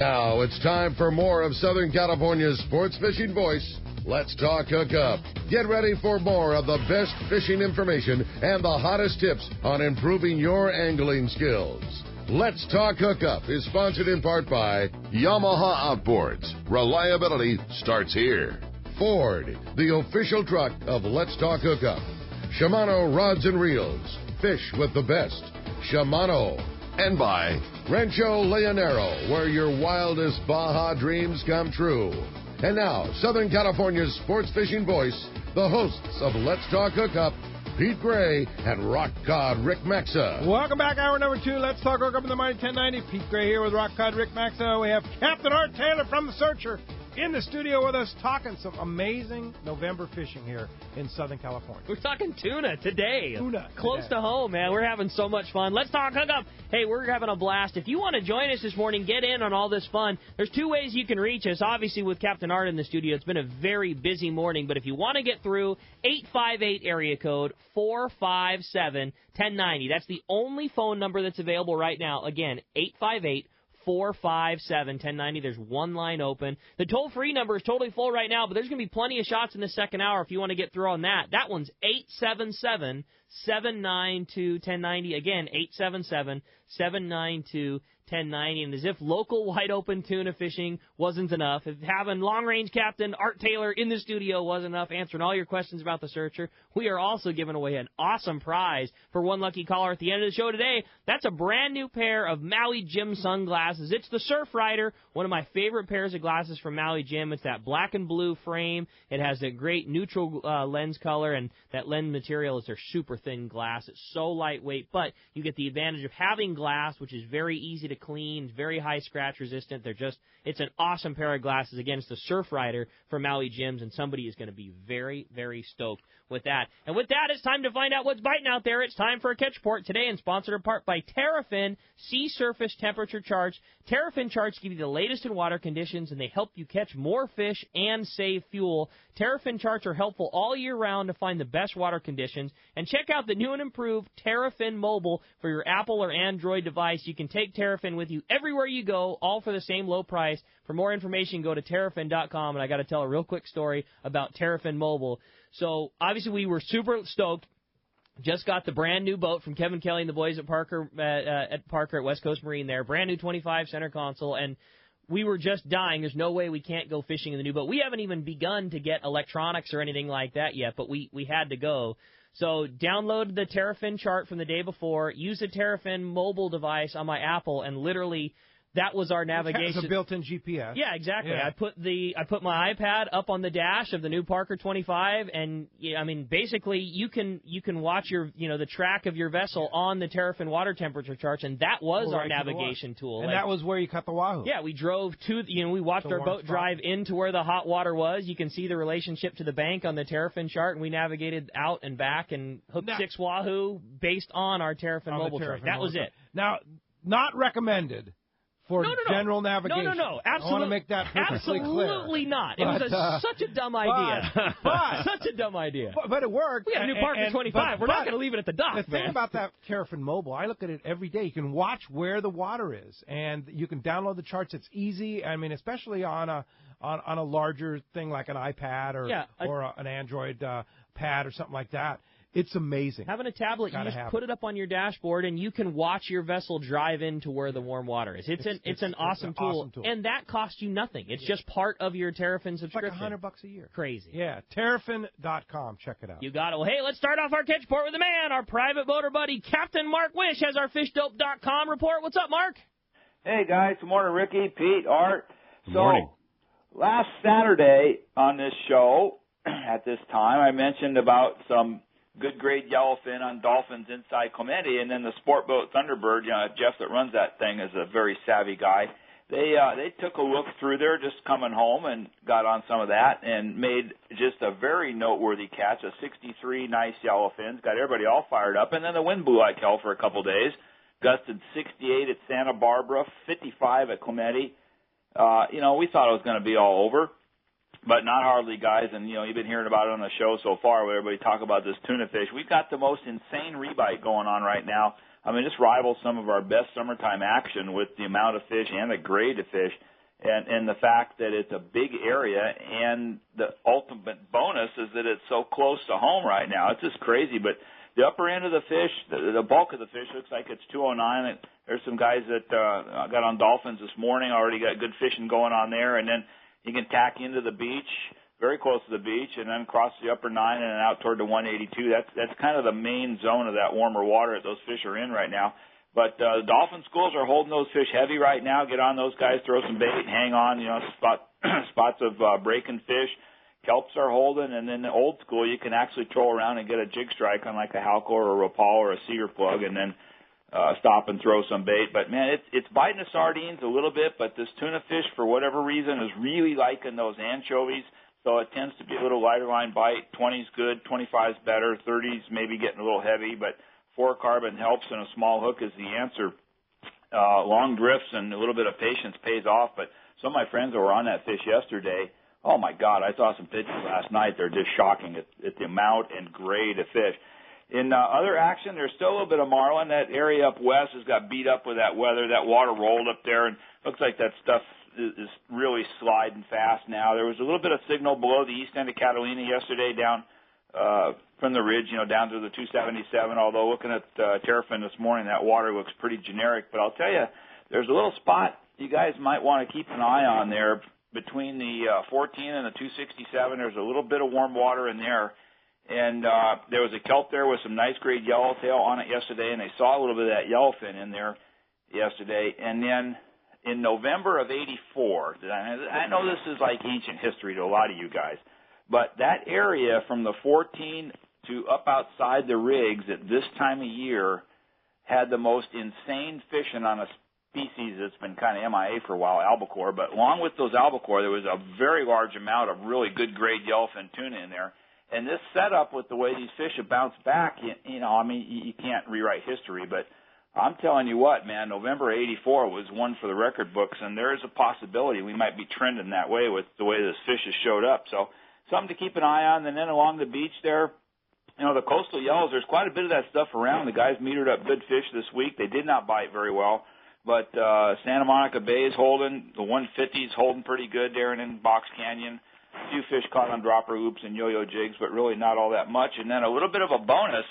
Now it's time for more of Southern California's sports fishing voice. Let's talk Hookup. Get ready for more of the best fishing information and the hottest tips on improving your angling skills. Let's Talk Hookup is sponsored in part by Yamaha Outboards. Reliability starts here. Ford, the official truck of Let's Talk Hookup. Shimano Rods and Reels. Fish with the best. Shimano. And by Rancho Leonero, where your wildest Baja dreams come true. And now, Southern California's sports fishing voice, the hosts of Let's Talk Hookup, Pete Gray and Rock Cod Rick Maxa. Welcome back, hour number 2. Let's Talk Hookup in the Mighty 1090. Pete Gray here with Rock Cod Rick Maxa. We have Captain Art Taylor from The Searcher in the studio with us, talking some amazing November fishing here in Southern California. We're talking tuna today. Close today. to home, man. We're having so much fun. Let's talk hookup. Hey, we're having a blast. If you want to join us this morning, get in on all this fun. There's two ways you can reach us. Obviously, with Captain Art in the studio, it's been a very busy morning. But if you want to get through, 858 area code 457-1090. That's the only phone number that's available right now. Again, 858 457-1090. There's one line open. The toll-free number is totally full right now, but there's going to be plenty of shots in the second hour if you want to get through on that. That one's 877-792-1090. Again, 877-792-1090. And as if local wide-open tuna fishing wasn't enough, if having long-range Captain Art Taylor in the studio wasn't enough, answering all your questions about the Searcher, we are also giving away an awesome prize for one lucky caller at the end of the show today. That's a brand-new pair of Maui Jim sunglasses. It's the Surf Rider, one of my favorite pairs of glasses from Maui Jim. It's that black and blue frame. It has a great neutral lens color, and that lens material is their super thin glass. It's so lightweight, but you get the advantage of having glass, which is very easy to clean, very high scratch resistant. It's an awesome pair of glasses. Again, it's the Surf Rider from Maui Jim's, and somebody is going to be very, very stoked with that. And with that, it's time to find out what's biting out there. It's time for a catch report today, and sponsored in part by Terrafin Sea Surface Temperature Charts. Terrafin charts give you the latest in water conditions, and they help you catch more fish and save fuel. Terrafin charts are helpful all year round to find the best water conditions. And check out the new and improved Terrafin Mobile for your Apple or Android device. You can take Terrafin with you everywhere you go, all for the same low price. For more information, go to Terrafin.com, and I got to tell a real quick story about Terrafin Mobile. So, obviously, we were super stoked. Just got the brand new boat from Kevin Kelly and the boys at Parker at West Coast Marine there. Brand new 25 center console, and we were just dying. There's no way we can't go fishing in the new boat. We haven't even begun to get electronics or anything like that yet, but we had to go. So download the Terrafin chart from the day before, use the Terrafin mobile device on my Apple, and literally that was our navigation. It's a built-in GPS. Yeah, exactly. Yeah. I put my iPad up on the dash of the new Parker 25, and basically you can watch the track of your vessel on the Terrafin water temperature charts, and that was our navigation tool. And that was where you cut the wahoo. Yeah, we drove we watched our boat drive into where the hot water was. You can see the relationship to the bank on the Terrafin chart, and we navigated out and back and hooked 6 wahoo based on our Terrafin mobile chart. That was it. Now, not recommended for general navigation. No. Absolutely. I want to make that perfectly clear. Absolutely not. It was such a dumb idea. Such a dumb idea. But it worked. We got a new Parker 25. We're not going to leave it at the dock, The thing about that Terrafin Mobile, I look at it every day. You can watch where the water is, and you can download the charts. It's easy. I mean, especially on a larger thing like an iPad or an Android pad or something like that. It's amazing. Having a tablet, you just put it up on your dashboard, and you can watch your vessel drive into where the warm water is. It's an awesome tool, and that costs you nothing. It's just part of your Terrafin subscription. It's like $100 a year. Crazy. Yeah, Terrafin.com. Check it out. You got it. Well, hey, let's start off our catch report with the man, our private boater buddy, Captain Mark Wish, has our fishdope.com report. What's up, Mark? Hey, guys. Good morning, Ricky, Pete, Art. Good morning. Last Saturday on this show, at this time, I mentioned about some good grade yellowfin on dolphins inside Clemente, and then the sport boat Thunderbird, Jeff that runs that thing is a very savvy guy. They took a look through there just coming home and got on some of that and made just a very noteworthy catch, a 63 nice yellowfins, got everybody all fired up, and then the wind blew like hell for a couple days, gusted 68 at Santa Barbara, 55 at Clemente. We thought it was going to be all over. But not hardly, guys, and, you've been hearing about it on the show so far where everybody talk about this tuna fish. We've got the most insane rebite going on right now. I mean, this rivals some of our best summertime action with the amount of fish and the grade of fish, and the fact that it's a big area, and the ultimate bonus is that it's so close to home right now. It's just crazy, but the upper end of the fish, the bulk of the fish looks like it's 209. There's some guys that got on dolphins this morning, already got good fishing going on there, and then you can tack into the beach, very close to the beach, and then cross the upper 9 and then out toward the 182. That's kind of the main zone of that warmer water that those fish are in right now. But the dolphin schools are holding those fish heavy right now. Get on those guys, throw some bait, hang on, spots of breaking fish. Kelps are holding, and then the old school, you can actually troll around and get a jig strike on like a halcor or a rapal or a cedar plug, and then stop and throw some bait. But man, it's biting the sardines a little bit, but this tuna fish, for whatever reason, is really liking those anchovies. So it tends to be a little lighter line bite. 20's good, 25's better, 30's maybe getting a little heavy, but fluorocarbon helps, and a small hook is the answer. Long drifts and a little bit of patience pays off. But some of my friends that were on that fish yesterday, oh my God, I saw some pictures last night. They're just shocking at the amount and grade of fish. In other action, there's still a little bit of marlin. That area up west has got beat up with that weather. That water rolled up there, and looks like that stuff is really sliding fast now. There was a little bit of signal below the east end of Catalina yesterday down from the ridge, down to the 277, although looking at Terrafin this morning, that water looks pretty generic. But I'll tell you, there's a little spot you guys might want to keep an eye on there between the 14 and the 267. There's a little bit of warm water in there. And there was a kelp there with some nice grade yellowtail on it yesterday, and they saw a little bit of that yellowfin in there yesterday. And then in November of '84, I know this is like ancient history to a lot of you guys, but that area from the 14 to up outside the rigs at this time of year had the most insane fishing on a species that's been kind of MIA for a while, albacore. But along with those albacore, there was a very large amount of really good grade yellowfin tuna in there. And this setup with the way these fish have bounced back, you can't rewrite history, but I'm telling you what, man, November '84 was one for the record books, and there is a possibility we might be trending that way with the way this fish has showed up. So something to keep an eye on. And then along the beach there, the coastal yellows, there's quite a bit of that stuff around. The guys metered up good fish this week. They did not bite very well, but Santa Monica Bay is holding. The 150 is holding pretty good there, and in Box Canyon. A few fish caught on dropper loops and yo-yo jigs, but really not all that much. And then a little bit of a bonus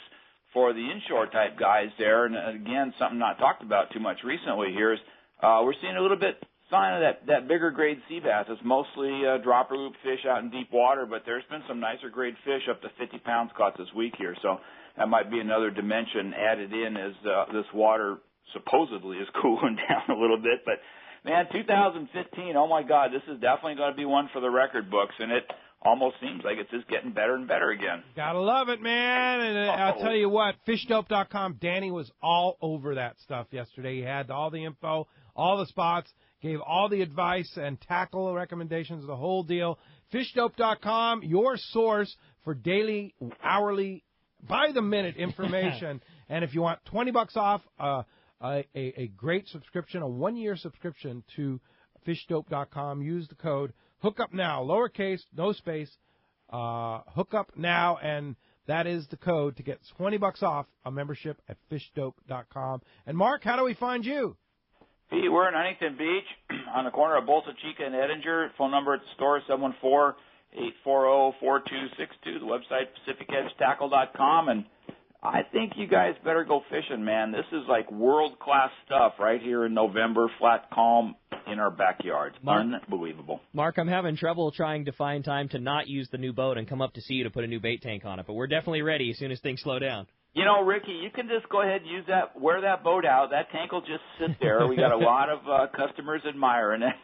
for the inshore type guys there, and again, something not talked about too much recently here is we're seeing a little bit sign of that bigger grade sea bass. It's mostly dropper loop fish out in deep water, but there's been some nicer grade fish up to 50 pounds caught this week here. So that might be another dimension added in as this water supposedly is cooling down a little bit. But man, 2015, oh my God, this is definitely going to be one for the record books, and it almost seems like it's just getting better and better again. Gotta love it, man. And I'll tell you what, fishdope.com, Danny was all over that stuff yesterday. He had all the info, all the spots, gave all the advice and tackle recommendations, the whole deal. Fishdope.com, your source for daily, hourly, by-the-minute information. And if you want $20 off, a great subscription, a one-year subscription to fishdope.com, use the code Hookup Now, lowercase, no space, Hookup Now, and that is the code to get $20 off a membership at fishdope.com. And Mark, how do we find you? Pete, we're in Huntington Beach on the corner of Bolsa Chica and Edinger. Phone number at the store is 714-840-4262. The website, PacificEdgeTackle.com. And I think you guys better go fishing, man. This is like world-class stuff right here in November, flat, calm, in our backyards. Unbelievable. Mark, I'm having trouble trying to find time to not use the new boat and come up to see you to put a new bait tank on it, but we're definitely ready as soon as things slow down. Ricky, you can just go ahead and use that, wear that boat out. That tank will just sit there. We got a lot of customers admiring it.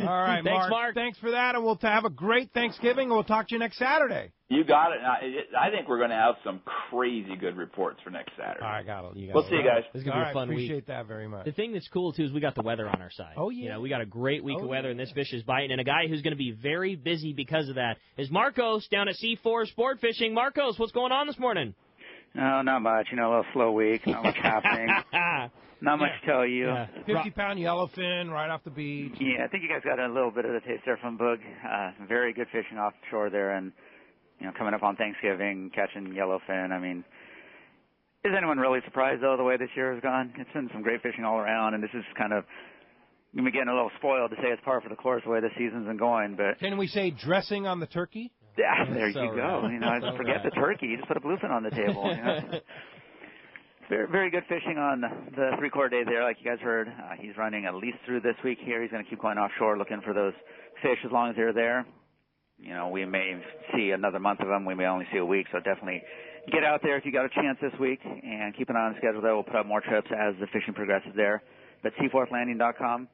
All right, Thanks, Mark. Thanks for that, and we'll have a great Thanksgiving, and we'll talk to you next Saturday. You got it. I think we're going to have some crazy good reports for next Saturday. I got it. We'll see you guys. This is going to be a fun appreciate week. that very much. The thing that's cool, too, is we got the weather on our side. Oh, yeah. We got a great week of weather, and this fish is biting. And a guy who's going to be very busy because of that is Marcos down at C4 Sport Fishing. Marcos, what's going on this morning? No, not much. A little slow week. Not much happening. Not much to tell you. Yeah. 50-pound yellowfin right off the beach. Yeah, I think you guys got a little bit of the taste there from Boog. Very good fishing offshore there, and coming up on Thanksgiving, catching yellowfin. I mean, Is anyone really surprised, though, the way this year has gone? It's been some great fishing all around, and this is kind of, we're getting a little spoiled to say it's par for the course the way the season's been going. But can we say dressing on the turkey? Yeah, there you go. I forget the turkey. You just put a bluefin on the table. Very, very good fishing on the three-quarter day there, like you guys heard. He's running at least through this week here. He's going to keep going offshore looking for those fish as long as they're there. We may see another month of them. We may only see a week, so definitely get out there if you got a chance this week and keep an eye on the schedule there. We'll put up more trips as the fishing progresses there. But seaforthlanding.com.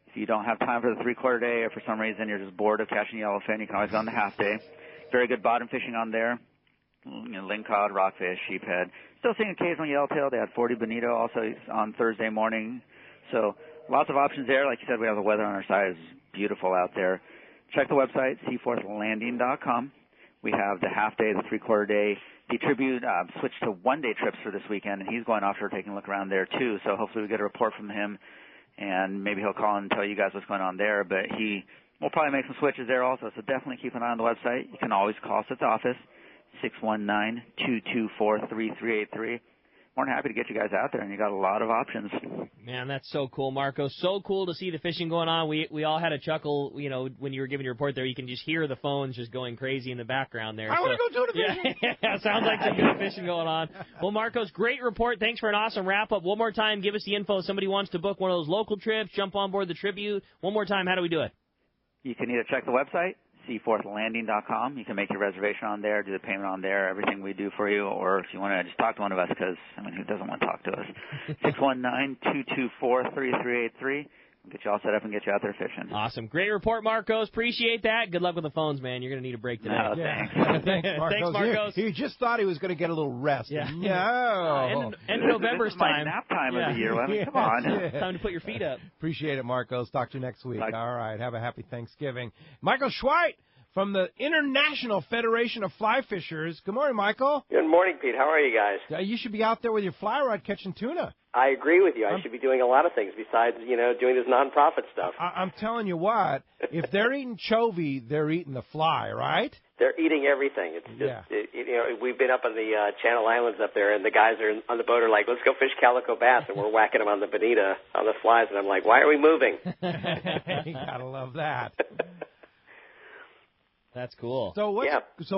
If you don't have time for the three-quarter day or for some reason you're just bored of catching yellowfin, you can always go on the half day. Very good bottom fishing on there. Lingcod, rockfish, sheephead. Still seeing occasional yellowtail. They had 40 bonito also on Thursday morning. So lots of options there. Like you said, we have the weather on our side. It's beautiful out there. Check the website, seaforthlanding.com. We have the half day, the three-quarter day. The Tribute switched to one-day trips for this weekend, and he's going offshore taking a look around there too. So hopefully we get a report from him, and maybe he'll call and tell you guys what's going on there. But he will probably make some switches there also, so definitely keep an eye on the website. You can always call us at the office, 619-224-3383. More than happy to get you guys out there, and you got a lot of options. Man, that's so cool, Marco. So cool to see the fishing going on. We all had a chuckle, when you were giving your report there. You can just hear the phones just going crazy in the background there. I want to go do the fishing. Yeah, sounds like some good fishing going on. Well, Marcos, great report. Thanks for an awesome wrap-up. One more time, give us the info. If somebody wants to book one of those local trips, jump on board the Tribute. One more time, how do we do it? You can either check the website, seaforthlanding.com. You can make your reservation on there, do the payment on there, everything we do for you, or if you want to just talk to one of us, because, who doesn't want to talk to us? 619-224-3383. We'll get you all set up and get you out there fishing. Awesome. Great report, Marcos. Appreciate that. Good luck with the phones, man. You're going to need a break today. No, thanks, Marcos. Thanks, Marcos. He just thought he was going to get a little rest. Yeah. No. End of November's this is my time. nap time of the year. Come on. Time to put your feet up. Appreciate it, Marcos. Talk to you next week. Bye. All right. Have a happy Thanksgiving. Michael Schweit from the International Federation of Fly Fishers. Good morning, Michael. Good morning, Pete. How are you guys? You should be out there with your fly rod catching tuna. I agree with you. I should be doing a lot of things besides, doing this nonprofit stuff. I'm telling you what, if they're eating chovy, they're eating the fly, right? They're eating everything. It's just, we've been up on the Channel Islands up there, and the guys are on the boat are like, let's go fish calico bass, and we're whacking them on the bonita, on the flies, and I'm like, why are we moving? You gotta love that. That's cool. So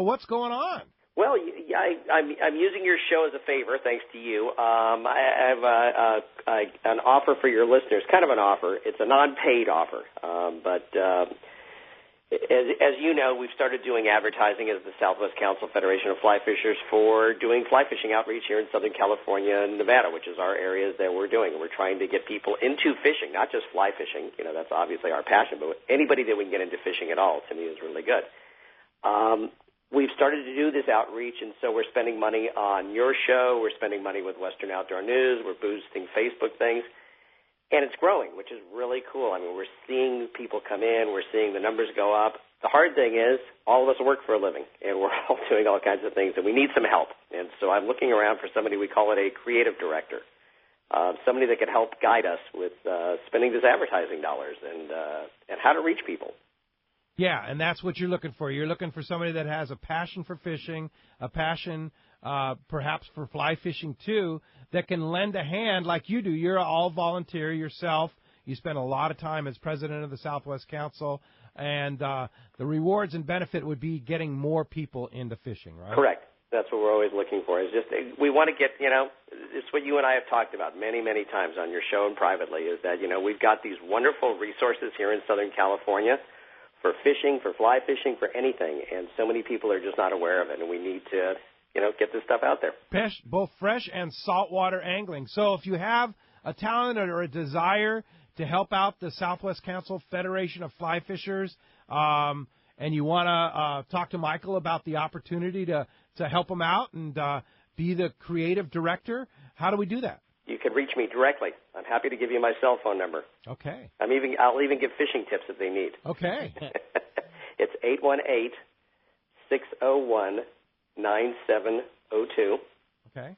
what's going on? Well, I'm using your show as a favor, thanks to you. I have an offer for your listeners, kind of an offer. It's a non-paid offer, but as you know, we've started doing advertising as the Southwest Council Federation of Fly Fishers for doing fly fishing outreach here in Southern California and Nevada, which is our areas that we're doing. We're trying to get people into fishing, not just fly fishing. That's obviously our passion, but anybody that we can get into fishing at all, to me, is really good. We've started to do this outreach, and so we're spending money on your show. We're spending money with Western Outdoor News. We're boosting Facebook things, and it's growing, which is really cool. We're seeing people come in. We're seeing the numbers go up. The hard thing is all of us work for a living, and we're all doing all kinds of things, and we need some help. And so I'm looking around for somebody, we call it a creative director, somebody that could help guide us with spending these advertising dollars and how to reach people. Yeah, and that's what you're looking for. You're looking for somebody that has a passion for fishing, a passion perhaps for fly fishing too, that can lend a hand like you do. You're all volunteer yourself. You spend a lot of time as president of the Southwest Council, and the rewards and benefit would be getting more people into fishing, right? Correct. That's what we're always looking for. Is just we want to get, it's what you and I have talked about many, many times on your show and privately, is that, we've got these wonderful resources here in Southern California for fishing, for fly fishing, for anything, and so many people are just not aware of it, and we need to, get this stuff out there. Both fresh and saltwater angling. So if you have a talent or a desire to help out the Southwest Council Federation of Fly Fishers, and you want to talk to Michael about the opportunity to help him out and be the creative director, how do we do that? You can reach me directly. I'm happy to give you my cell phone number. Okay. I'll even give fishing tips if they need. Okay. It's 818-601-9702. Okay.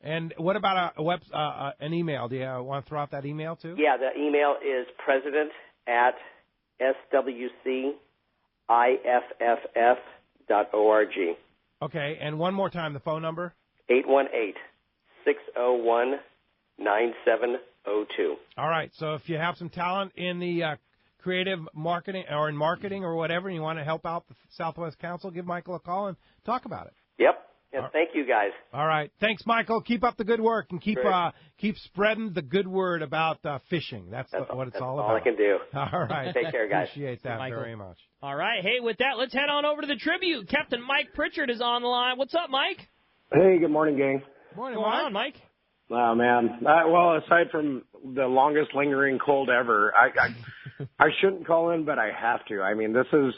And what about an email? Do you want to throw out that email too? Yeah, the email is president@swciff.org. Okay, and one more time, the phone number? 818-601-9702. 601-9702. All right. So if you have some talent in the creative marketing or in marketing or whatever, and you want to help out the Southwest Council, give Michael a call and talk about it. Yep. Yeah, thank you, guys. All right. Thanks, Michael. Keep up the good work and keep spreading the good word about fishing. That's what it's all about. All I can do. All right. Take care, guys. Appreciate that very much. All right. Hey, with that, let's head on over to the tribute. Captain Mike Pritchard is on the line. What's up, Mike? Hey, good morning, gang. Morning, What's going on, Mike? Oh, man. Well, aside from the longest lingering cold ever, I shouldn't call in, but I have to. I mean, does it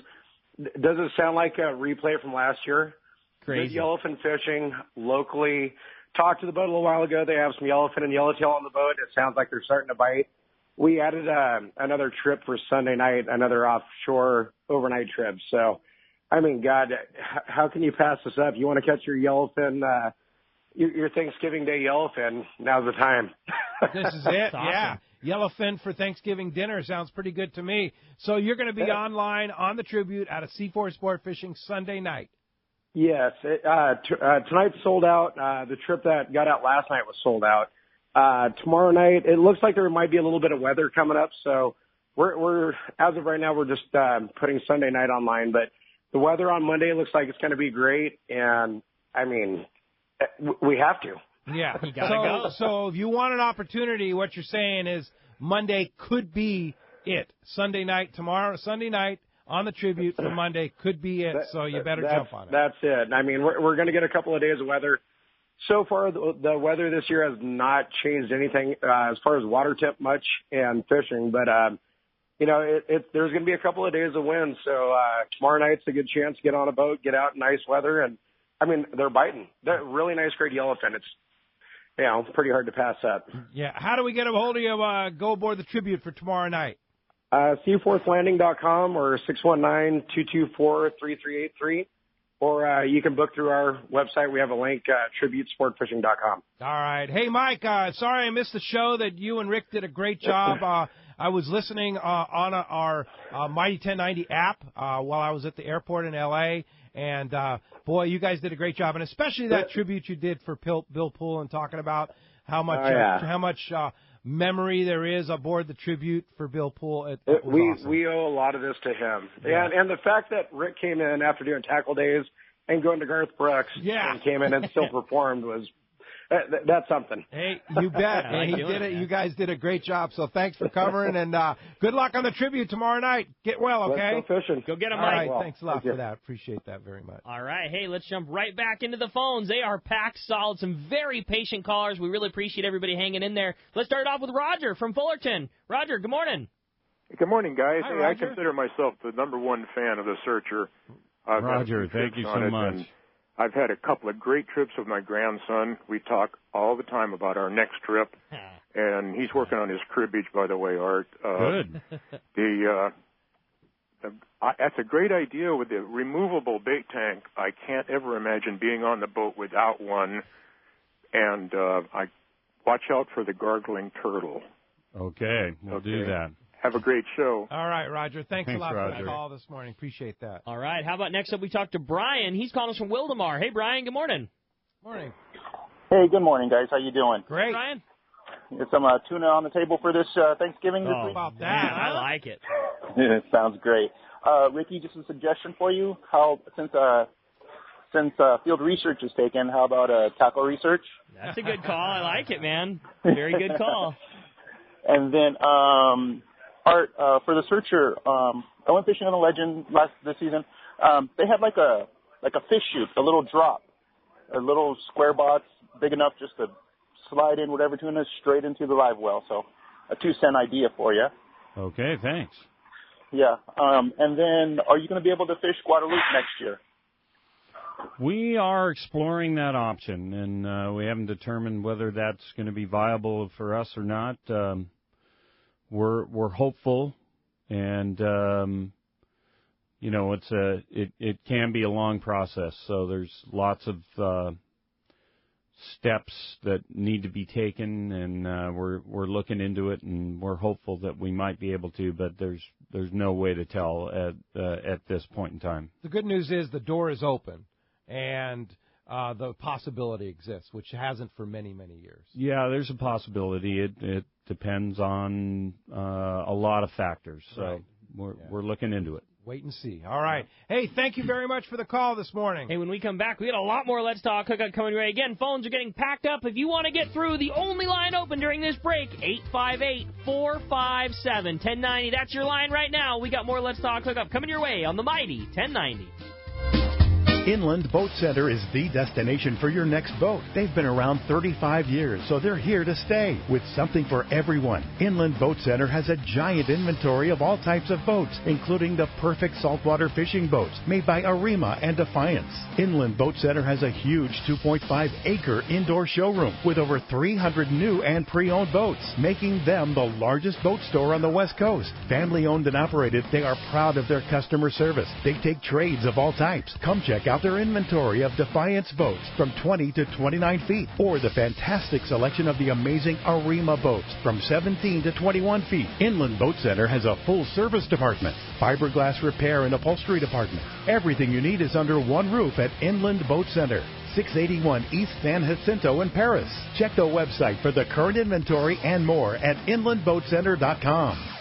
sound like a replay from last year? Crazy. Good yellowfin fishing locally. Talked to the boat a little while ago. They have some yellowfin and yellowtail on the boat. It sounds like they're starting to bite. We added another trip for Sunday night, another offshore overnight trip. So, I mean, God, how can you pass this up? You want to catch your yellowfin, your Thanksgiving Day yellowfin, now's the time. This is it, awesome. Yeah. Yellowfin for Thanksgiving dinner sounds pretty good to me. So you're going to be online on the Tribute at a C4 Sport Fishing Sunday night. Yes. Tonight's sold out. The trip that got out last night was sold out. Tomorrow night, it looks like there might be a little bit of weather coming up. So we're as of right now, we're just putting Sunday night online. But the weather on Monday looks like it's going to be great. And, I mean, we have to. Yeah. You gotta go. So if you want an opportunity, what you're saying is Monday could be it. Sunday night, tomorrow, Sunday night on the Tribute for Monday could be it. So you better jump on it. That's it. I mean, we're going to get a couple of days of weather. So far, the weather this year has not changed anything as far as water temp much and fishing. But, you know, there's going to be a couple of days of wind. So tomorrow night's a good chance to get on a boat, get out in nice weather. And, I mean, they're biting. They're really nice, great yellowfin. It's, you know, pretty hard to pass up. Yeah. How do we get a hold of you? Go aboard the Tribute for tomorrow night. Seaforthlanding.com or 619-224-3383. Or you can book through our website. We have a link, tributesportfishing.com. All right. Hey, Mike, sorry I missed the show. That you and Rick did a great job. I was listening on our Mighty 1090 app while I was at the airport in L.A., and, boy, you guys did a great job, and especially that tribute you did for Bill Poole and talking about how much memory there is aboard the Tribute for Bill Poole. Awesome. We owe a lot of this to him. Yeah. And the fact that Rick came in after doing tackle days and going to Garth Brooks and came in and still performed was that's something. Hey, you bet. He did it. You guys did a great job. So thanks for covering, and good luck on the Tribute tomorrow night. Get well, okay? Let's go fishing. Go get him, Mike. Mike. All right, thanks a lot for that. Appreciate that very much. All right, hey, let's jump right back into the phones. They are packed solid. Some very patient callers. We really appreciate everybody hanging in there. Let's start off with Roger from Fullerton. Roger, good morning. Good morning, guys. Hi, hey, I consider myself the #1 fan of the Searcher. Roger, thank you so much. I've had a couple of great trips with my grandson. We talk all the time about our next trip, and he's working on his cribbage, by the way, Art. Good. That's a great idea with the removable bait tank. I can't ever imagine being on the boat without one, and I watch out for the gargling turtle. Okay, we'll do that. Have a great show. All right, Roger. Thanks a lot Roger. for the call this morning. Appreciate that. All right. How about next up we talk to Brian. He's calling us from Wildemar. Hey, Brian. Good morning. Morning. Hey, good morning, guys. How you doing? Great. Brian? Get some tuna on the table for this Thanksgiving this week? How about that? I like it. Sounds great. Ricky, just a suggestion for you. Since field research is taken, how about tackle research? That's a good call. I like it, man. Very good call. And then Art, for the Searcher, I went fishing on the Legend this season. They had like a fish chute, a little drop, a little square box big enough just to slide in whatever tuna straight into the live well. So a 2-cent idea for you. Okay, thanks. Yeah. And then are you going to be able to fish Guadalupe next year? We are exploring that option, and we haven't determined whether that's going to be viable for us or not. We're hopeful, and you know, it can be a long process. So there's lots of steps that need to be taken, and we're looking into it, and we're hopeful that we might be able to. But there's no way to tell at this point in time. The good news is the door is open, and the possibility exists, which hasn't for many, many years. Yeah, there's a possibility. It depends on a lot of factors. So we're looking into it. Wait and see. All right. Hey, thank you very much for the call this morning. Hey, when we come back, we got a lot more Let's Talk Hookup coming your way. Again, phones are getting packed up. If you want to get through, the only line open during this break, 858-457-1090. That's your line right now. We got more Let's Talk Hookup coming your way on the Mighty 1090. Inland Boat Center is the destination for your next boat. They've been around 35 years, so they're here to stay with something for everyone. Inland Boat Center has a giant inventory of all types of boats, including the perfect saltwater fishing boats made by Arima and Defiance. Inland Boat Center has a huge 2.5-acre indoor showroom with over 300 new and pre-owned boats, making them the largest boat store on the West Coast. Family-owned and operated, they are proud of their customer service. They take trades of all types. Come check out their inventory of Defiance boats from 20 to 29 feet, or the fantastic selection of the amazing Arima boats from 17 to 21 feet. Inland Boat Center has a full service department, fiberglass repair and upholstery department. Everything you need is under one roof at Inland Boat Center, 681 East San Jacinto in Paris. Check the website for the current inventory and more at inlandboatcenter.com.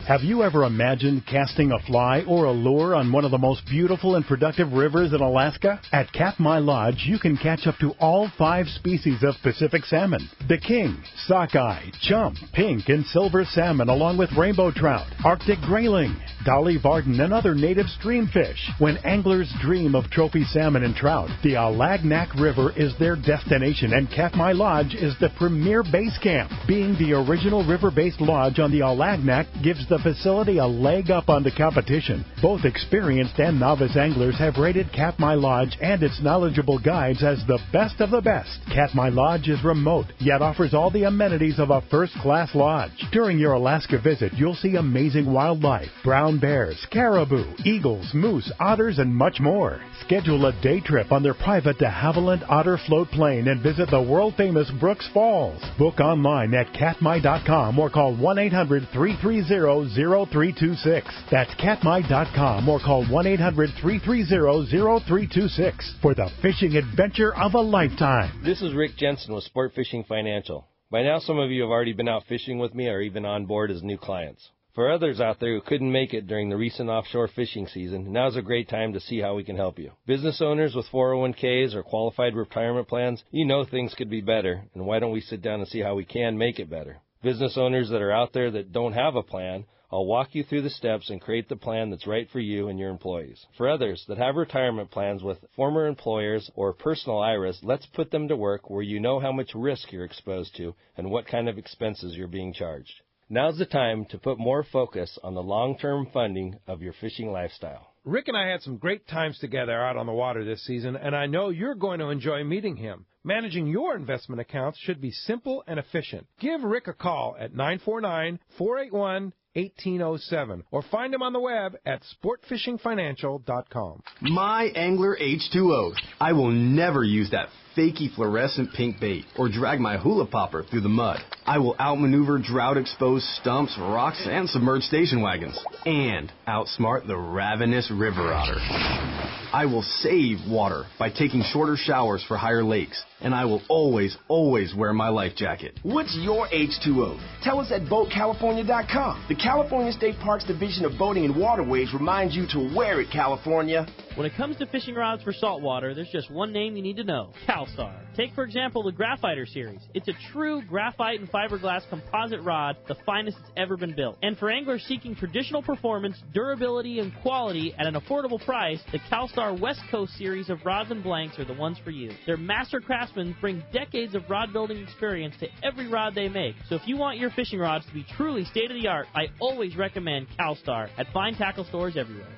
Have you ever imagined casting a fly or a lure on one of the most beautiful and productive rivers in Alaska? At Katmai Lodge, you can catch up to all 5 species of Pacific salmon: the king, sockeye, chump, pink, and silver salmon, along with rainbow trout, Arctic grayling, dolly varden, and other native stream fish. When anglers dream of trophy salmon and trout, the Alagnak River is their destination, and Katmai Lodge is the premier base camp. Being the original river-based lodge on the Alagnak gives the facility a leg up on the competition. Both experienced and novice anglers have rated Katmai Lodge and its knowledgeable guides as the best of the best. Katmai Lodge is remote, yet offers all the amenities of a first-class lodge. During your Alaska visit, you'll see amazing wildlife: brown bears, caribou, eagles, moose, otters, and much more. Schedule a day trip on their private de Havilland Otter Float Plane and visit the world-famous Brooks Falls. Book online at katmai.com or call 1-800-330-0326. That's katmai.com or call 1-800-330-0326 for the fishing adventure of a lifetime. This is Rick Jensen with Sport Fishing Financial. By now, some of you have already been out fishing with me or even on board as new clients. For others out there who couldn't make it during the recent offshore fishing season, now's a great time to see how we can help you. Business owners with 401ks or qualified retirement plans, you know things could be better, and why don't we sit down and see how we can make it better? Business owners that are out there that don't have a plan, I'll walk you through the steps and create the plan that's right for you and your employees. For others that have retirement plans with former employers or personal IRAs, let's put them to work where you know how much risk you're exposed to and what kind of expenses you're being charged. Now's the time to put more focus on the long-term funding of your fishing lifestyle. Rick and I had some great times together out on the water this season, and I know you're going to enjoy meeting him. Managing your investment accounts should be simple and efficient. Give Rick a call at 949-481-1807 or find him on the web at sportfishingfinancial.com. My Angler H2O. I will never use that fakey fluorescent pink bait or drag my hula popper through the mud. I will outmaneuver drought-exposed stumps, rocks, and submerged station wagons, and outsmart the ravenous river otter. I will save water by taking shorter showers for higher lakes, and I will always, always wear my life jacket. What's your H2O? Tell us at BoatCalifornia.com. The California State Parks Division of Boating and Waterways reminds you to wear it, California. When it comes to fishing rods for saltwater, there's just one name you need to know: CalStar. Take, for example, the Graphiter series. It's a true graphite and fiberglass composite rod, the finest it's ever been built. And for anglers seeking traditional performance, durability, and quality at an affordable price, the CalStar West Coast series of rods and blanks are the ones for you. Their master craftsmen bring decades of rod building experience to every rod they make. So if you want your fishing rods to be truly state-of-the-art, I always recommend CalStar at fine tackle stores everywhere.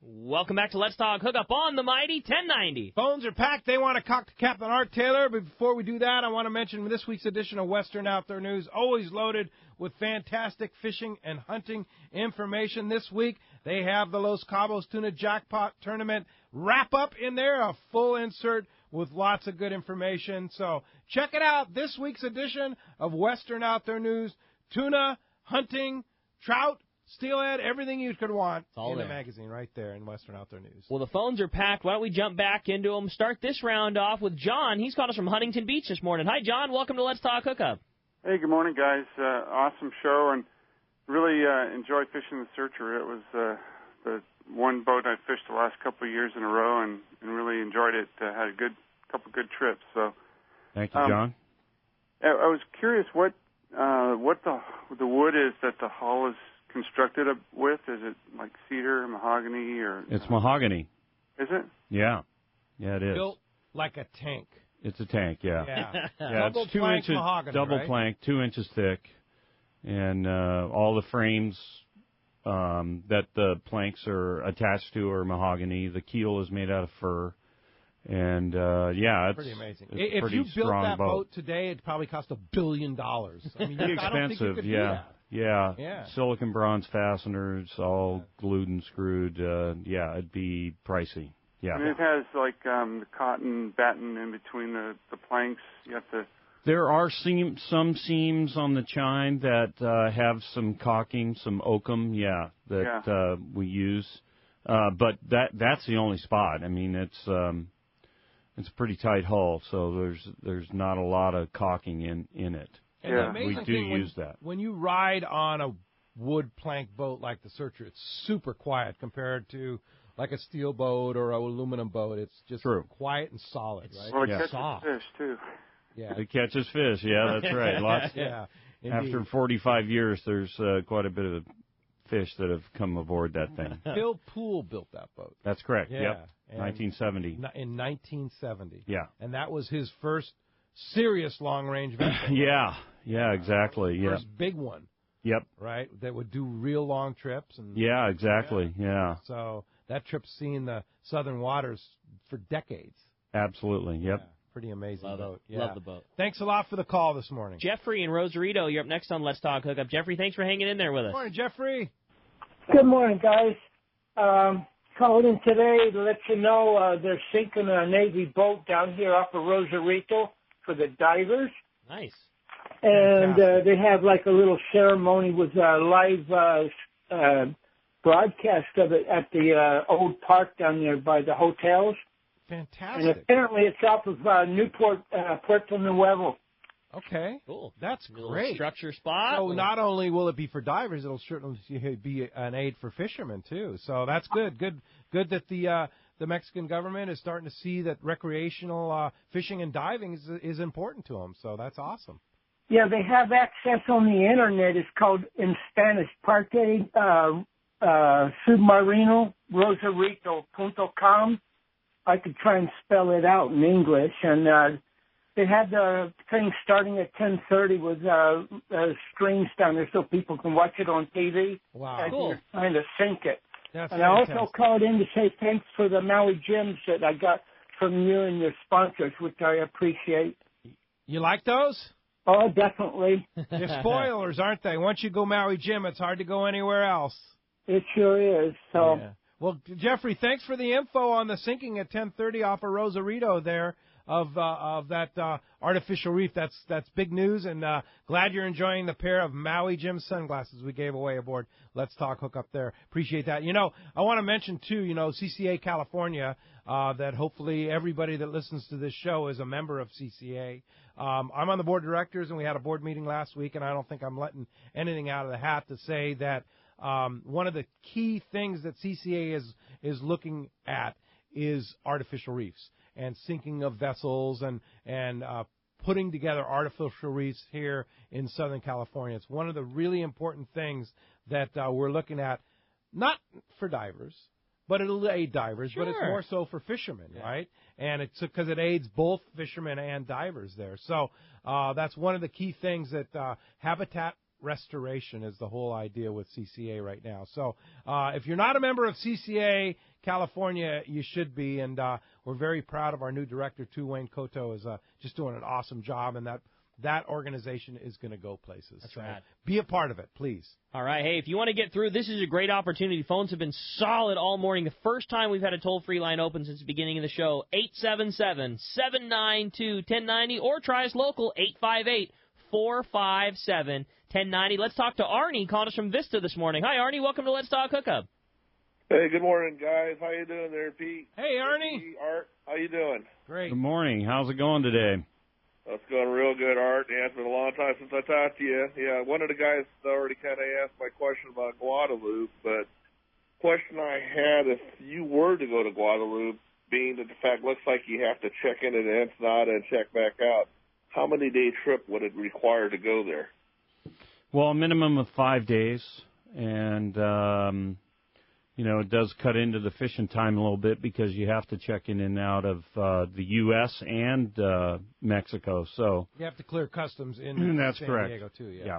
Welcome back to Let's Talk Hookup on the Mighty 1090. Phones are packed. They want to talk to Captain Art Taylor. But before we do that, I want to mention this week's edition of Western Outdoor News, always loaded with fantastic fishing and hunting information. This week, they have the Los Cabos Tuna Jackpot Tournament wrap-up in there, a full insert with lots of good information. So check it out, this week's edition of Western Outdoor News. Tuna, hunting, trout, steelhead, everything you could want in there. the magazine right there in Western Outdoor News. Well, the phones are packed. Why don't we jump back into them? Start this round off with John. He's called us from Huntington Beach this morning. Hi, John. Welcome to Let's Talk Hookup. Hey, good morning, guys. Awesome show, and really enjoyed fishing the Searcher. It was the one boat I fished the last couple of years in a row, and really enjoyed it. Had a couple good trips. So, thank you, John. I was curious what the wood is that the hull is constructed with. Is it like cedar, mahogany, or? It's mahogany. Is it? Yeah, it is. Built like a tank. It's a tank, yeah. Double it's 2 plank inches, mahogany, double right? plank, 2 inches thick, and all the frames that the planks are attached to are mahogany. The keel is made out of fir, and it's pretty amazing. It's If pretty you built strong that boat today, it'd probably cost $1 billion. I mean, Pretty I don't think you expensive, could do yeah. that. Yeah, silicon bronze fasteners, all glued and screwed. It'd be pricey. Yeah. And it has like the cotton batten in between the planks. You have to. There are some seams on the chine that have some caulking, some oakum, that we use. But that's the only spot. I mean, it's a pretty tight hull, so there's not a lot of caulking in it. And the amazing we do thing, use that. When you ride on a wood plank boat like the Searcher, it's super quiet compared to like a steel boat or an aluminum boat. It's just quiet and solid, right? Well, it it's catches soft. fish too. Yeah, it catches fish. Yeah, that's right. Lots. After 45 years, there's quite a bit of fish that have come aboard that thing. Bill Poole built that boat. That's correct. Yeah. Yep. 1970. In 1970. Yeah. And that was his first serious long-range vessel. Yeah, exactly. Yeah. First big one. Yep. Right? That would do real long trips. And yeah, exactly. Yeah. So that trip's seen the southern waters for decades. Absolutely. Yep. Yeah, pretty amazing boat. Love the boat. Thanks a lot for the call this morning. Jeffrey in Rosarito, you're up next on Let's Talk Hookup. Jeffrey, thanks for hanging in there with us. Good morning, Jeffrey. Good morning, guys. Called in today to let you know they're sinking a Navy boat down here off of Rosarito for the divers. Nice. And they have like a little ceremony with live broadcast of it at the old park down there by the hotels. Fantastic. And apparently it's off of Newport, Puerto Nuevo. Okay. Cool. That's great. Structure spot. So not only will it be for divers, it'll certainly be an aid for fishermen, too. So that's good. Good that the Mexican government is starting to see that recreational fishing and diving is important to them. So that's awesome. Yeah, they have access on the Internet. It's called, in Spanish, Parque Submarino Rosarito.com. I could try and spell it out in English. And they had the thing starting at 10:30 with streams down there so people can watch it on TV. Wow. As Cool. they're trying to sync it. That's and I also fantastic. called in to say thanks for the Maui Gyms that I got from you and your sponsors, which I appreciate. You like those? Oh, definitely. They're spoilers, aren't they? Once you go Maui Jim, it's hard to go anywhere else. It sure is. So. Yeah. Well, Jeffrey, thanks for the info on the sinking at 10:30 off of Rosarito there of that artificial reef. That's big news, and glad you're enjoying the pair of Maui Jim sunglasses we gave away aboard Let's Talk Hookup there. Appreciate that. You know, I want to mention, too, CCA California, that hopefully everybody that listens to this show is a member of CCA. I'm on the board of directors, and we had a board meeting last week, and I don't think I'm letting anything out of the hat to say that one of the key things that CCA is looking at is artificial reefs and sinking of vessels and putting together artificial reefs here in Southern California. It's one of the really important things that we're looking at, not for divers, but it'll aid divers, but it's more so for fishermen, right? And it's because it aids both fishermen and divers there. So that's one of the key things that habitat restoration is the whole idea with CCA right now. So if you're not a member of CCA California, you should be, and we're very proud of our new director, too. Wayne Cotto is just doing an awesome job, and that organization is going to go places. That's right. Be a part of it, please. All right. Hey, if you want to get through, this is a great opportunity. Phones have been solid all morning. The first time we've had a toll-free line open since the beginning of the show, 877-792-1090, or try us local, 858-457-1090. 1090. Let's talk to Arnie, calling us from Vista this morning. Hi, Arnie. Welcome to Let's Talk Hookup. Hey, good morning, guys. How you doing there, Pete? Hey, Arnie. Hey, Art, how you doing? Great. Good morning. How's it going today? It's going real good, Art. Yeah, it's been a long time since I talked to you. Yeah, one of the guys already kind of asked my question about Guadalupe, but question I had, if you were to go to Guadalupe, being that the fact looks like you have to check in at Ensenada and check back out, how many day trip would it require to go there? Well, a minimum of 5 days, and it does cut into the fishing time a little bit because you have to check in and out of the U.S. and Mexico. So you have to clear customs in that's San correct. Diego too. Yeah.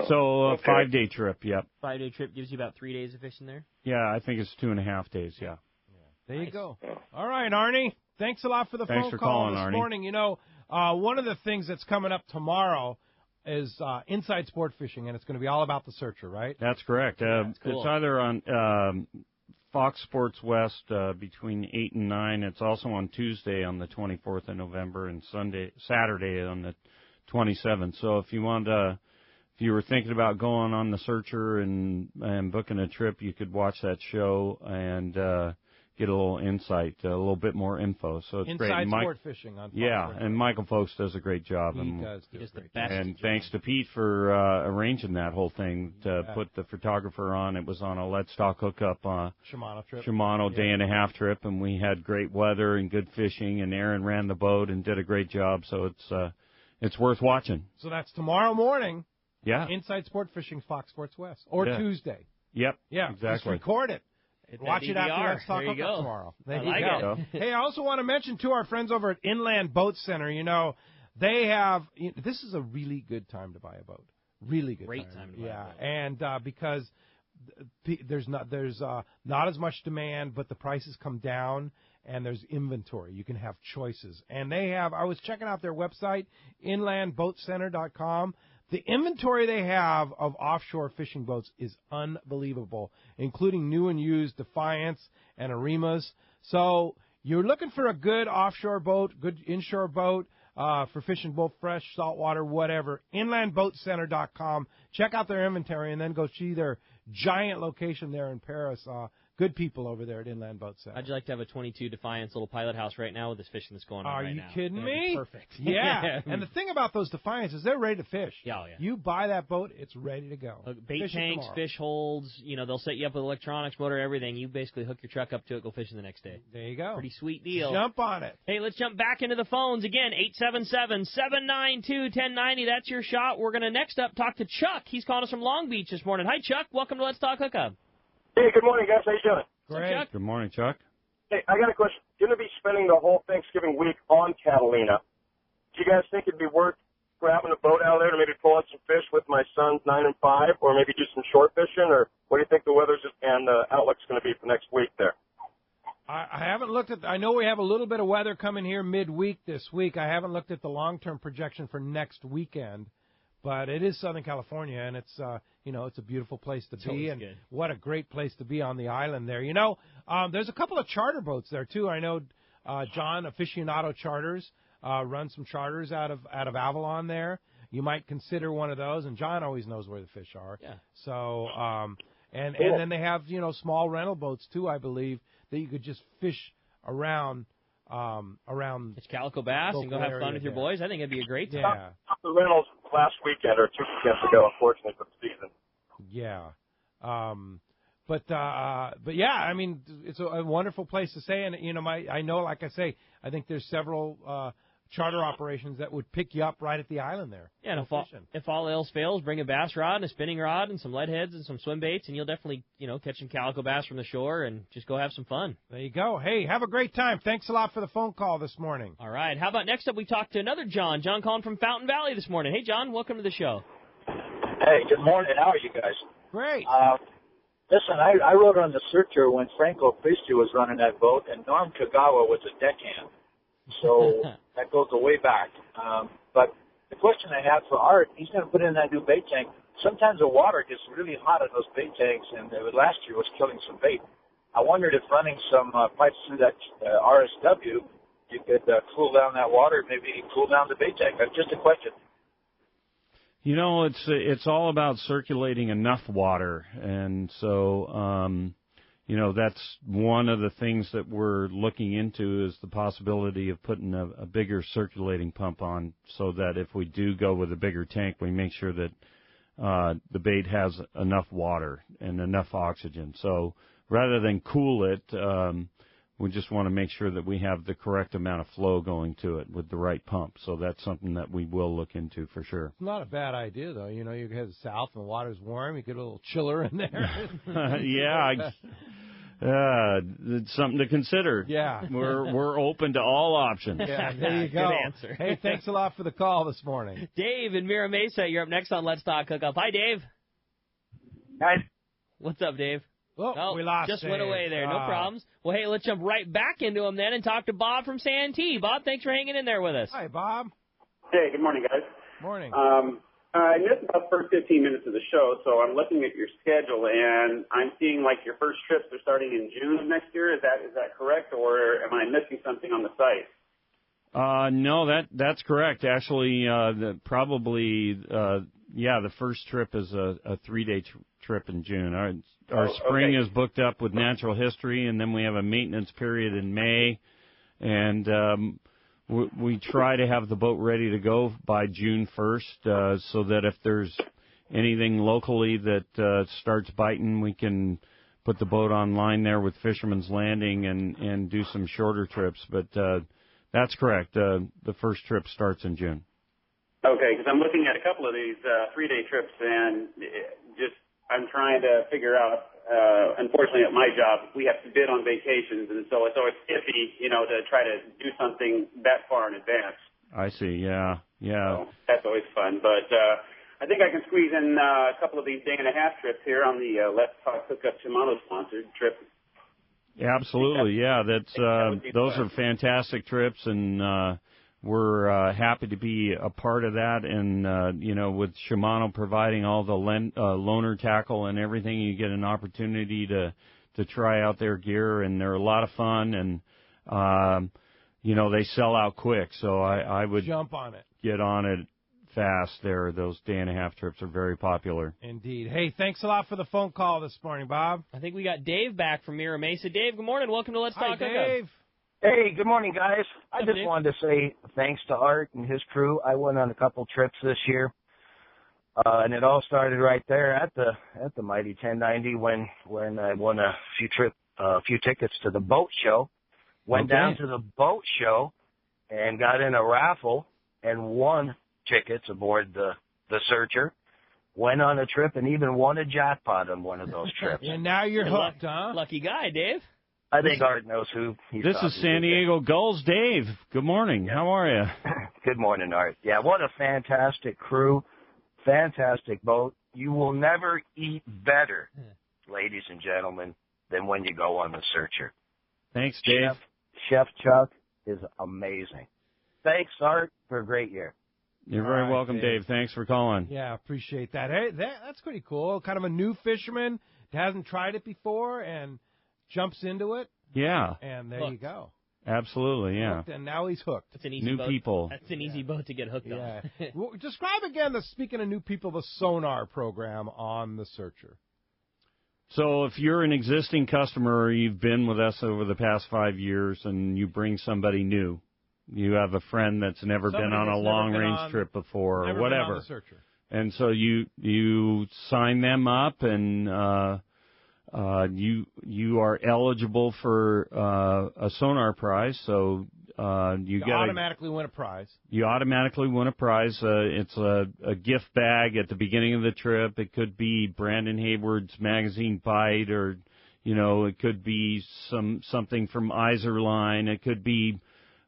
So a 5-day trip. Yep. 5-day trip gives you about 3 days of fishing there. Yeah, I think it's 2.5 days. Yeah. There you go. All right, Arnie. Thanks a lot for the phone for call calling, this Arnie. morning. One of the things that's coming up tomorrow is Inside Sport Fishing, and it's going to be all about the Searcher, right? That's correct. That's cool. It's either on Fox Sports West between 8 and 9. It's also on Tuesday on the 24th of November and Saturday on the 27th. So if you were thinking about going on the Searcher and booking a trip, you could watch that show and get a little insight, a little bit more info. So it's great. Inside Sport Fishing on Fox Sports. And Michael Folks does a great job. He does do a great job. And thanks to Pete for arranging that whole thing to put the photographer on. It was on a Let's Talk Hookup Shimano trip. Day and a half trip, and we had great weather and good fishing, and Aaron ran the boat and did a great job. So it's worth watching. So that's tomorrow morning. Yeah. Inside Sport Fishing, Fox Sports West, or Tuesday. Yep. Yeah. Exactly. Just record it. Watch it after Let's Talk Hookup tomorrow. There you go. Hey, I also want to mention to our friends over at Inland Boat Center. They have. This is a really good time to buy a boat. Really good. Great time to buy a boat. And because there's not as much demand, but the prices come down. And there's inventory. You can have choices. And they have, I was checking out their website, inlandboatcenter.com. The inventory they have of offshore fishing boats is unbelievable, including new and used Defiance and Arimas. So you're looking for a good offshore boat, good inshore boat for fishing both fresh, saltwater, whatever. Inlandboatcenter.com. Check out their inventory and then go see their giant location there in Paris. Good people over there at Inland Boat Center. How'd you like to have a 22 Defiance little pilot house right now with this fishing that's going on right now? Are you kidding me? Perfect. Yeah. And the thing about those Defiance is they're ready to fish. Yeah. You buy that boat, it's ready to go. Bait tanks, fish holds, they'll set you up with electronics, motor, everything. You basically hook your truck up to it, go fishing the next day. There you go. Pretty sweet deal. Jump on it. Hey, let's jump back into the phones again. 877-792-1090. That's your shot. We're going to next up talk to Chuck. He's calling us from Long Beach this morning. Hi, Chuck. Welcome to Let's Talk Hookup. Hey, good morning, guys. How you doing? Great. Chuck? Good morning, Chuck. Hey, I got a question. Going to be spending the whole Thanksgiving week on Catalina. Do you guys think it'd be worth grabbing a boat out there to maybe pull out some fish with my sons 9 and 5, or maybe do some short fishing? Or what do you think the weather's and the outlook's going to be for next week there? I haven't looked at. I know we have a little bit of weather coming here midweek this week. I haven't looked at the long-term projection for next weekend. But it is Southern California, and it's it's a beautiful place to be, and good. What a great place to be on the island there. There's a couple of charter boats there too. I know John Aficionado Charters runs some charters out of Avalon there. You might consider one of those, and John always knows where the fish are. Yeah. So and then they have small rental boats too, I believe, that you could just fish around. It's calico bass and go have fun with your boys. I think it'd be a great time. Yeah. The rentals last weekend or 2 weekends ago, unfortunately, for the season. Yeah. But yeah, I mean, it's a wonderful place to stay. And, I know, like I say, I think there's several charter operations that would pick you up right at the island there. Yeah, and if all else fails, bring a bass rod and a spinning rod and some lead heads and some swim baits, and you'll definitely, catch some calico bass from the shore and just go have some fun. There you go. Hey, have a great time. Thanks a lot for the phone call this morning. All right. How about next up we talk to another John. John calling from Fountain Valley this morning. Hey, John, welcome to the show. Hey, good morning. How are you guys? Great. Listen, I rode on the Searcher when Franco Cristi was running that boat, and Norm Kagawa was a deckhand. So that goes way back. But the question I have for Art, he's going to put in that new bait tank. Sometimes the water gets really hot in those bait tanks, and last year was killing some bait. I wondered if running some pipes through that RSW, you could cool down that water, maybe cool down the bait tank. That's just a question. It's all about circulating enough water, and so that's one of the things that we're looking into is the possibility of putting a bigger circulating pump on, so that if we do go with a bigger tank, we make sure that the bait has enough water and enough oxygen. So rather than cool it, we just want to make sure that we have the correct amount of flow going to it with the right pump. So that's something that we will look into for sure. It's not a bad idea, though. You head south and the water's warm. You get a little chiller in there. It's something to consider. Yeah. We're open to all options. Yeah, there you go. Good answer. Hey, thanks a lot for the call this morning. Dave in Mira Mesa, you're up next on Let's Talk Hookup. Hi, Dave. Hi. What's up, Dave? Oh, we lost just Dave. Went away there. No problems. Well, hey, let's jump right back into him then and talk to Bob from Santee. Bob, thanks for hanging in there with us. Hi, Bob. Hey, good morning, guys. Morning. I missed about the first 15 minutes of the show, so I'm looking at your schedule, and I'm seeing like your first trips are starting in June of next year. Is that correct, or am I missing something on the site? No, that's correct. Actually, the first trip is a 3-day trip in June. Our spring is booked up with natural history, and then we have a maintenance period in May, and we try to have the boat ready to go by June 1st, so that if there's anything locally that starts biting, we can put the boat online there with Fisherman's Landing and do some shorter trips. But that's correct. The first trip starts in June. Okay, because I'm looking at a couple of these 3-day trips, and I'm trying to figure out. Unfortunately, at my job, we have to bid on vacations, and so it's always iffy, to try to do something that far in advance. I see. Yeah. So that's always fun, but I think I can squeeze in a couple of these day-and-a-half trips here on the Let's Talk Hookup Shimano sponsored trip. Yeah, absolutely. Yeah, those are fantastic trips, and we're happy to be a part of that. And with Shimano providing all the loaner tackle and everything, you get an opportunity to try out their gear, and they're a lot of fun. And they sell out quick, so I would jump on it, get on it fast. Those day-and-a-half trips are very popular. Indeed. Hey, thanks a lot for the phone call this morning, Bob. I think we got Dave back from Mira Mesa. Dave, good morning. Welcome to Let's Talk Hookup. Hi, Dave. Hey, good morning, guys. I just wanted to say thanks to Art and his crew. I went on a couple trips this year, and it all started right there at the Mighty 1090 when I won a few tickets to the boat show. Went down to the boat show and got in a raffle and won tickets aboard the Searcher. Went on a trip and even won a jackpot on one of those trips. And now you're hooked, huh? Lucky guy, Dave. I think Art knows who he's This is San Diego Gulls Dave. Good morning. How are you? Good morning, Art. Yeah, what a fantastic crew. Fantastic boat. You will never eat better, ladies and gentlemen, than when you go on the Searcher. Thanks, Dave. Chef Chuck is amazing. Thanks, Art, for a great year. You're very welcome, Dave. Thanks for calling. Yeah, appreciate that. Hey, that's pretty cool. Kind of a new fisherman, hasn't tried it before, and jumps into it. Yeah. And there you go. Absolutely, yeah. Hooked, and now he's hooked. That's an easy new boat. people. That's an easy boat to get hooked on. Well, describe again, speaking of new people, the sonar program on the Searcher. So if you're an existing customer or you've been with us over the past 5 years and you bring somebody new, you have a friend that's never been on a long-range trip before or whatever. Been on the Searcher. And so you sign them up, and you are eligible for a sonar prize. So you automatically win a prize. You automatically win a prize. It's a gift bag at the beginning of the trip. It could be Brandon Hayward's magazine bite, or it could be something from Iserline. It could be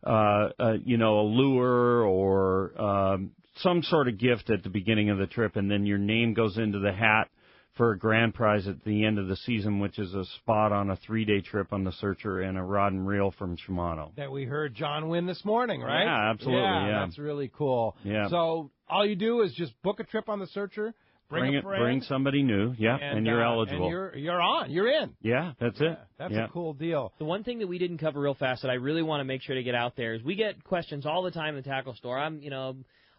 a lure or some sort of gift at the beginning of the trip, and then your name goes into the hat for a grand prize at the end of the season, which is a spot on a 3-day trip on the Searcher and a rod and reel from Shimano. That we heard John win this morning, right? Yeah, absolutely. Yeah, that's really cool. Yeah. So all you do is just book a trip on the Searcher, bring a friend, bring somebody new, and you're eligible. And you're on. You're in. Yeah, that's it. That's a cool deal. The one thing that we didn't cover real fast that I really want to make sure to get out there is we get questions all the time in the tackle store.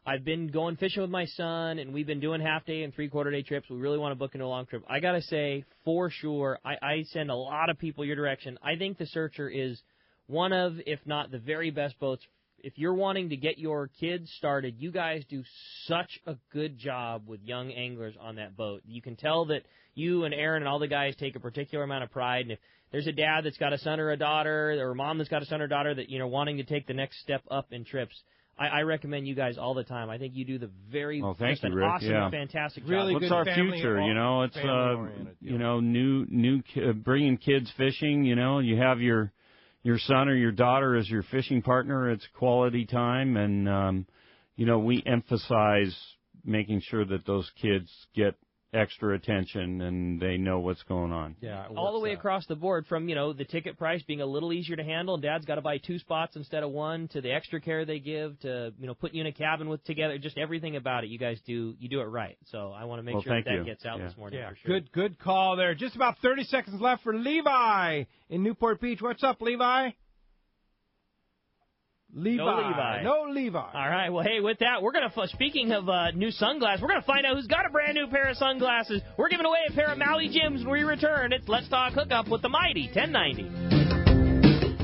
I've been going fishing with my son, and we've been doing half-day and three-quarter-day trips. We really want to book into a long trip. I got to say, for sure, I send a lot of people your direction. I think the Searcher is one of, if not the very best boats. If you're wanting to get your kids started, you guys do such a good job with young anglers on that boat. You can tell that you and Aaron and all the guys take a particular amount of pride. And if there's a dad that's got a son or a daughter, or a mom that's got a son or daughter that, wanting to take the next step up in trips, I recommend you guys all the time. I think you do the very thank you, an Rick. awesome, fantastic job. Really What's good our family, future? It's bringing kids fishing. You have your son or your daughter as your fishing partner. It's quality time, and we emphasize making sure that those kids get extra attention and they know what's going on. Yeah, all the way across the board, from the ticket price being a little easier to handle, and Dad's got to buy 2 spots instead of 1, to the extra care they give, to putting you in a cabin together, just everything about it. You guys you do it right. So I want to make sure that gets out this morning. Yeah, for sure. good call there. Just about 30 seconds left for Levi in Newport Beach. What's up, Levi? No Levi. All right. Well, hey, with that, we're going to, speaking of new sunglasses, we're going to find out who's got a brand new pair of sunglasses. We're giving away a pair of Maui Jims when we return. It's Let's Talk Hookup with the Mighty 1090.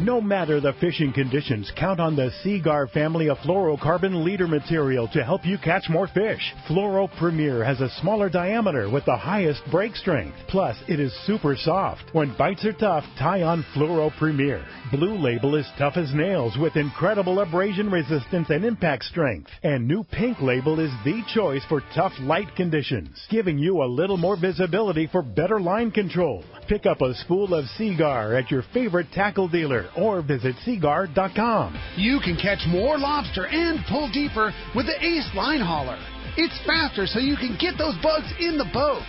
No matter the fishing conditions, count on the Seaguar family of fluorocarbon leader material to help you catch more fish. Fluoro Premier has a smaller diameter with the highest break strength. Plus, it is super soft. When bites are tough, tie on Fluoro Premier. Blue Label is tough as nails with incredible abrasion resistance and impact strength. And new Pink Label is the choice for tough light conditions, giving you a little more visibility for better line control. Pick up a spool of Seaguar at your favorite tackle dealer or visit seaguar.com. You can catch more lobster and pull deeper with the Ace Line Hauler. It's faster, so you can get those bugs in the boat.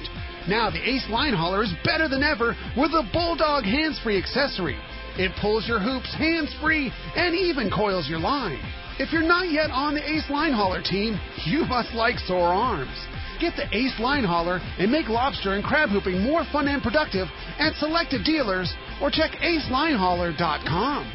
Now the Ace Line Hauler is better than ever with a Bulldog hands-free accessory. It pulls your hoops hands-free and even coils your line. If you're not yet on the Ace Line Hauler team, you must like sore arms. Get the Ace Line Hauler and make lobster and crab hooping more fun and productive at selected dealers, or check acelineHauler.com.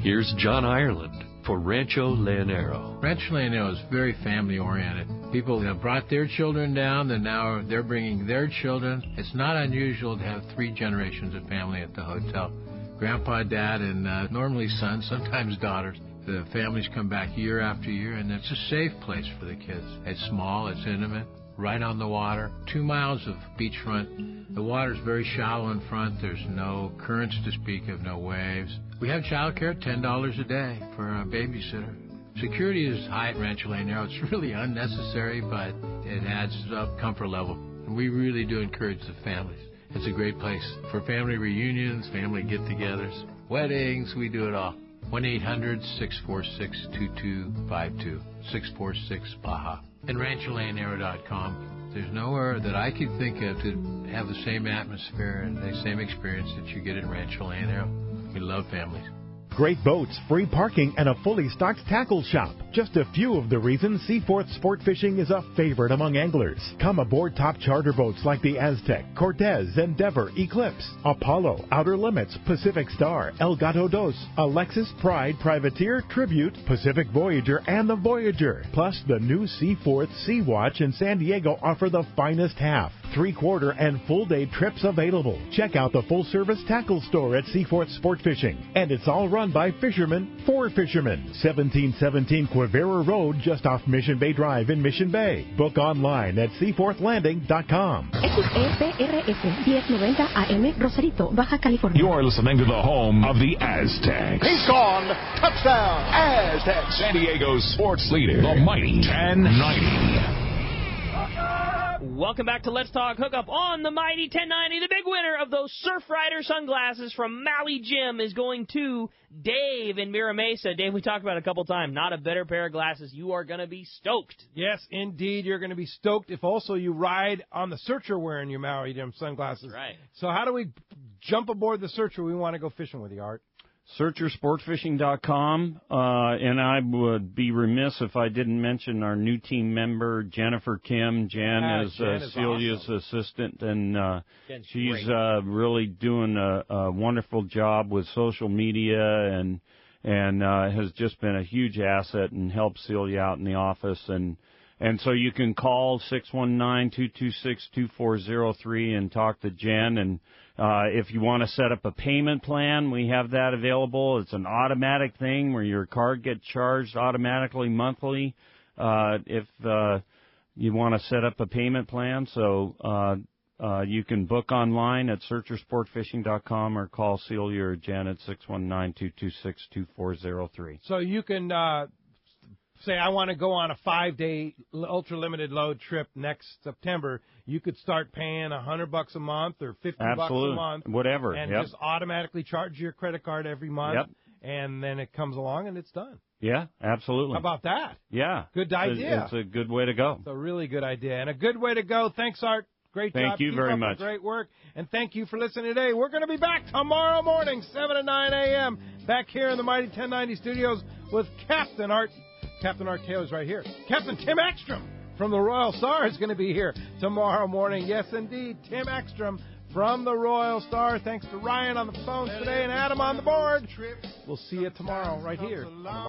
Here's John Ireland for Rancho Leonero. Rancho Leonero is very family-oriented. People have brought their children down, and now they're bringing their children. It's not unusual to have 3 generations of family at the hotel. Grandpa, Dad, and normally sons, sometimes daughters. The families come back year after year, and it's a safe place for the kids. It's small, it's intimate, right on the water, 2 miles of beachfront. The water's very shallow in front. There's no currents to speak of, no waves. We have childcare, $10 a day for a babysitter. Security is high at Rancho Leonero. It's really unnecessary, but it adds up comfort level. And we really do encourage the families. It's a great place for family reunions, family get-togethers, weddings. We do it all. 1-800-646-2252, 646-BAJA. And RanchoLeonero.com. There's nowhere that I could think of to have the same atmosphere and the same experience that you get in Rancho Leonero. We love families. Great boats, free parking, and a fully stocked tackle shop. Just a few of the reasons Seaforth Sport Fishing is a favorite among anglers. Come aboard top charter boats like the Aztec, Cortez, Endeavor, Eclipse, Apollo, Outer Limits, Pacific Star, El Gato Dos, Alexis, Pride, Privateer, Tribute, Pacific Voyager, and the Voyager. Plus, the new Seaforth Sea Watch in San Diego offer the finest half, 3/4, and full-day trips available. Check out the full-service tackle store at Seaforth Sport Fishing. And it's all run by fishermen for fishermen. 1717 Quivira Road, just off Mission Bay Drive in Mission Bay. Book online at seaforthlanding.com. XEPRS 1090 AM, Rosarito, Baja California. You're listening to the home of the Aztecs. He's gone. Touchdown, Aztecs. San Diego's sports leader, the Mighty 1090. Welcome back to Let's Talk Hookup on the Mighty 1090. The big winner of those Surfrider sunglasses from Maui Jim is going to Dave in Mira Mesa. Dave, we talked about it a couple times. Not a better pair of glasses. You are going to be stoked. Yes, indeed. You're going to be stoked if also you ride on the Searcher wearing your Maui Jim sunglasses. Right. So how do we jump aboard the Searcher? We want to go fishing with you, Art. SearcherSportFishing.com, and I would be remiss if I didn't mention our new team member, Jennifer Kim. Jen is Celia's awesome assistant, and she's really doing a wonderful job with social media and and has just been a huge asset and helped seal you out in the office. And so you can call 619-226-2403 and talk to Jen. And if you want to set up a payment plan, we have that available. It's an automatic thing where your card gets charged automatically monthly if you want to set up a payment plan. So you can book online at searchersportfishing.com or call Celia or Jen at 619-226-2403. So you can say, I want to go on a 5-day ultra-limited load trip next September. You could start paying $100 a month or $50 a month. Whatever. And just automatically charge your credit card every month. Yep. And then it comes along and it's done. Yeah, absolutely. How about that? Yeah. Good idea. It's a good way to go. It's a really good idea. And a good way to go. Thanks, Art. Great job. Thank you very much. Great work. And thank you for listening today. We're going to be back tomorrow morning, 7 to 9 a.m., back here in the Mighty 1090 studios with Captain Art Taylor's right here. Captain Tim Ekstrom from the Royal Star is going to be here tomorrow morning. Yes, indeed, Tim Ekstrom from the Royal Star. Thanks to Ryan on the phones today and Adam on the board. We'll see you tomorrow right here on the